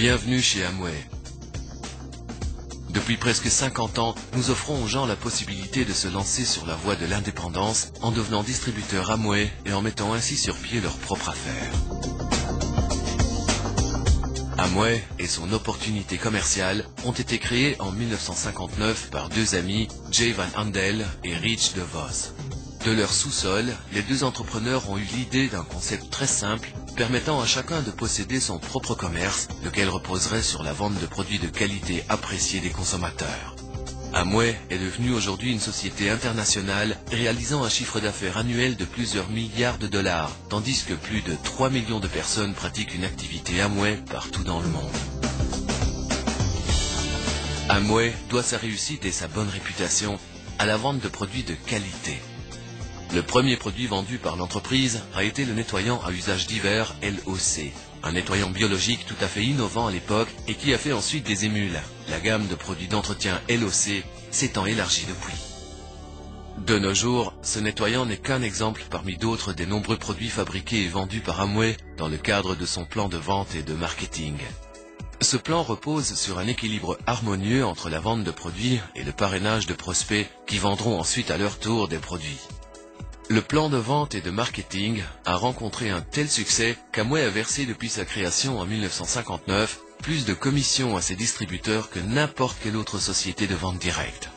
Bienvenue chez Amway. Depuis presque 50 ans, nous offrons aux gens la possibilité de se lancer sur la voie de l'indépendance en devenant distributeur Amway et en mettant ainsi sur pied leur propre affaire. Amway et son opportunité commerciale ont été créés en 1959 par deux amis, Jay Van Andel et Rich DeVos. De leur sous-sol, les deux entrepreneurs ont eu l'idée d'un concept très simple permettant à chacun de posséder son propre commerce, lequel reposerait sur la vente de produits de qualité appréciés des consommateurs. Amway est devenue aujourd'hui une société internationale réalisant un chiffre d'affaires annuel de plusieurs milliards de dollars, tandis que plus de 3 millions de personnes pratiquent une activité Amway partout dans le monde. Amway doit sa réussite et sa bonne réputation à la vente de produits de qualité. Le premier produit vendu par l'entreprise a été le nettoyant à usage divers LOC, un nettoyant biologique tout à fait innovant à l'époque et qui a fait ensuite des émules. La gamme de produits d'entretien LOC s'étant élargie depuis. De nos jours, ce nettoyant n'est qu'un exemple parmi d'autres des nombreux produits fabriqués et vendus par Amway dans le cadre de son plan de vente et de marketing. Ce plan repose sur un équilibre harmonieux entre la vente de produits et le parrainage de prospects qui vendront ensuite à leur tour des produits. Le plan de vente et de marketing a rencontré un tel succès qu'Amway a versé depuis sa création en 1959 plus de commissions à ses distributeurs que n'importe quelle autre société de vente directe.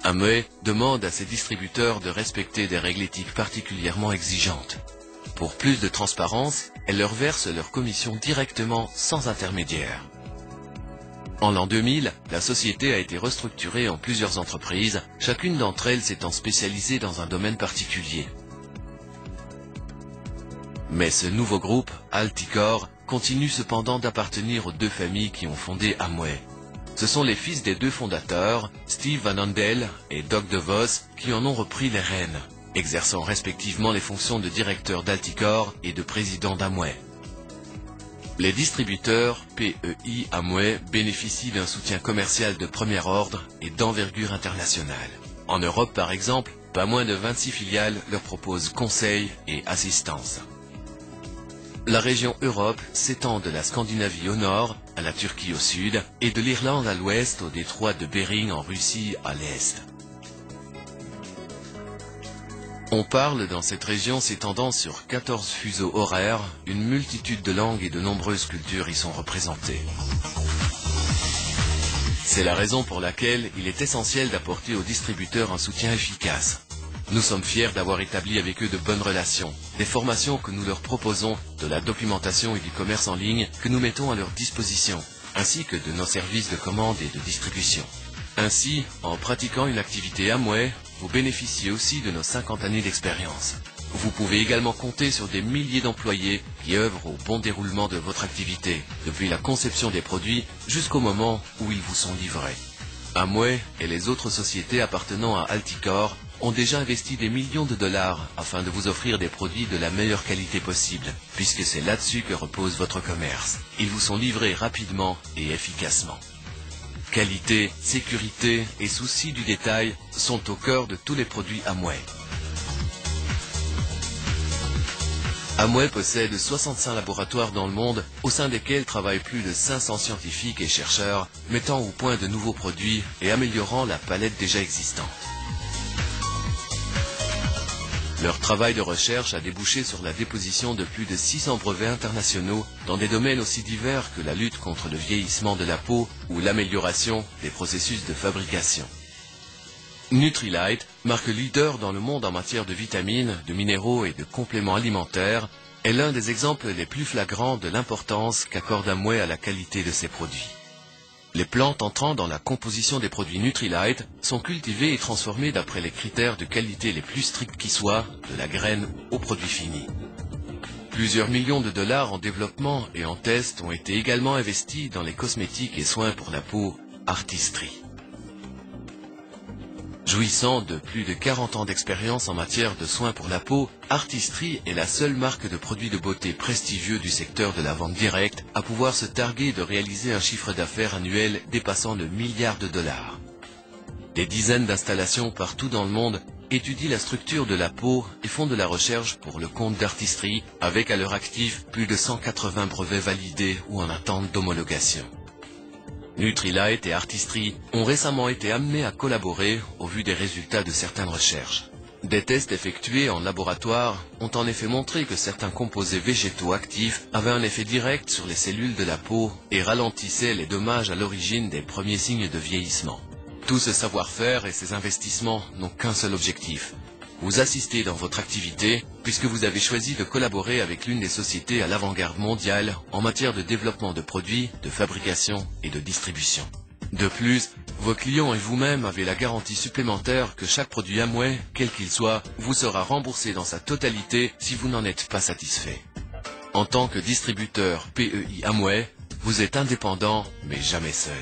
Amway demande à ses distributeurs de respecter des règles éthiques particulièrement exigeantes. Pour plus de transparence, elle leur verse leurs commissions directement sans intermédiaire. En l'an 2000, la société a été restructurée en plusieurs entreprises, chacune d'entre elles s'étant spécialisée dans un domaine particulier. Mais ce nouveau groupe, Alticor, continue cependant d'appartenir aux deux familles qui ont fondé Amway. Ce sont les fils des deux fondateurs, Steve Van Andel et Doug DeVos, qui en ont repris les rênes, exerçant respectivement les fonctions de directeur d'Alticor et de président d'Amway. Les distributeurs PEI Amway bénéficient d'un soutien commercial de premier ordre et d'envergure internationale. En Europe par exemple, pas moins de 26 filiales leur proposent conseils et assistance. La région Europe s'étend de la Scandinavie au nord, à la Turquie au sud, et de l'Irlande à l'ouest au détroit de Bering en Russie à l'est. On parle dans cette région s'étendant sur 14 fuseaux horaires, une multitude de langues et de nombreuses cultures y sont représentées. C'est la raison pour laquelle il est essentiel d'apporter aux distributeurs un soutien efficace. Nous sommes fiers d'avoir établi avec eux de bonnes relations, des formations que nous leur proposons, de la documentation et du commerce en ligne que nous mettons à leur disposition, ainsi que de nos services de commande et de distribution. Ainsi, en pratiquant une activité Amway, vous bénéficiez aussi de nos 50 années d'expérience. Vous pouvez également compter sur des milliers d'employés qui œuvrent au bon déroulement de votre activité, depuis la conception des produits jusqu'au moment où ils vous sont livrés. Amway et les autres sociétés appartenant à Alticor ont déjà investi des millions de dollars afin de vous offrir des produits de la meilleure qualité possible, puisque c'est là-dessus que repose votre commerce. Ils vous sont livrés rapidement et efficacement. Qualité, sécurité et souci du détail sont au cœur de tous les produits Amway. Amway possède 65 laboratoires dans le monde, au sein desquels travaillent plus de 500 scientifiques et chercheurs, mettant au point de nouveaux produits et améliorant la palette déjà existante. Leur travail de recherche a débouché sur la déposition de plus de 600 brevets internationaux dans des domaines aussi divers que la lutte contre le vieillissement de la peau ou l'amélioration des processus de fabrication. Nutrilite, marque leader dans le monde en matière de vitamines, de minéraux et de compléments alimentaires, est l'un des exemples les plus flagrants de l'importance qu'accorde Amway à la qualité de ses produits. Les plantes entrant dans la composition des produits Nutrilite sont cultivées et transformées d'après les critères de qualité les plus stricts qui soient, de la graine au produit fini. Plusieurs millions de dollars en développement et en tests ont été également investis dans les cosmétiques et soins pour la peau Artistry. Jouissant de plus de 40 ans d'expérience en matière de soins pour la peau, Artistry est la seule marque de produits de beauté prestigieux du secteur de la vente directe à pouvoir se targuer de réaliser un chiffre d'affaires annuel dépassant le milliard de dollars. Des dizaines d'installations partout dans le monde étudient la structure de la peau et font de la recherche pour le compte d'Artistry, avec à leur actif plus de 180 brevets validés ou en attente d'homologation. Nutrilite et Artistry ont récemment été amenés à collaborer au vu des résultats de certaines recherches. Des tests effectués en laboratoire ont en effet montré que certains composés végétaux actifs avaient un effet direct sur les cellules de la peau et ralentissaient les dommages à l'origine des premiers signes de vieillissement. Tout ce savoir-faire et ces investissements n'ont qu'un seul objectif: vous assister dans votre activité, puisque vous avez choisi de collaborer avec l'une des sociétés à l'avant-garde mondiale en matière de développement de produits, de fabrication et de distribution. De plus, vos clients et vous-même avez la garantie supplémentaire que chaque produit Amway, quel qu'il soit, vous sera remboursé dans sa totalité si vous n'en êtes pas satisfait. En tant que distributeur PEI Amway, vous êtes indépendant, mais jamais seul.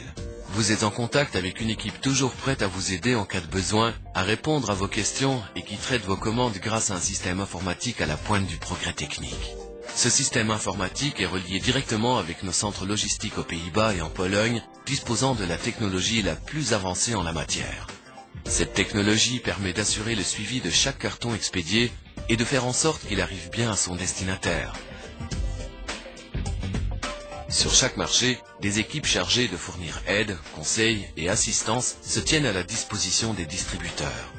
Vous êtes en contact avec une équipe toujours prête à vous aider en cas de besoin, à répondre à vos questions et qui traite vos commandes grâce à un système informatique à la pointe du progrès technique. Ce système informatique est relié directement avec nos centres logistiques aux Pays-Bas et en Pologne, disposant de la technologie la plus avancée en la matière. Cette technologie permet d'assurer le suivi de chaque carton expédié et de faire en sorte qu'il arrive bien à son destinataire. Sur chaque marché, des équipes chargées de fournir aide, conseils et assistance se tiennent à la disposition des distributeurs.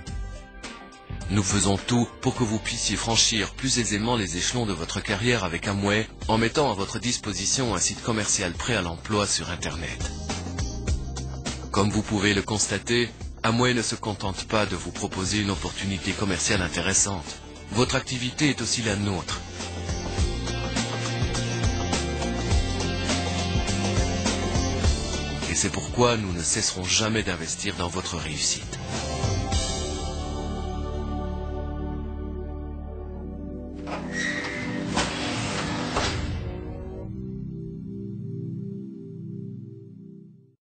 Nous faisons tout pour que vous puissiez franchir plus aisément les échelons de votre carrière avec Amway en mettant à votre disposition un site commercial prêt à l'emploi sur Internet. Comme vous pouvez le constater, Amway ne se contente pas de vous proposer une opportunité commerciale intéressante. Votre activité est aussi la nôtre. Et c'est pourquoi nous ne cesserons jamais d'investir dans votre réussite.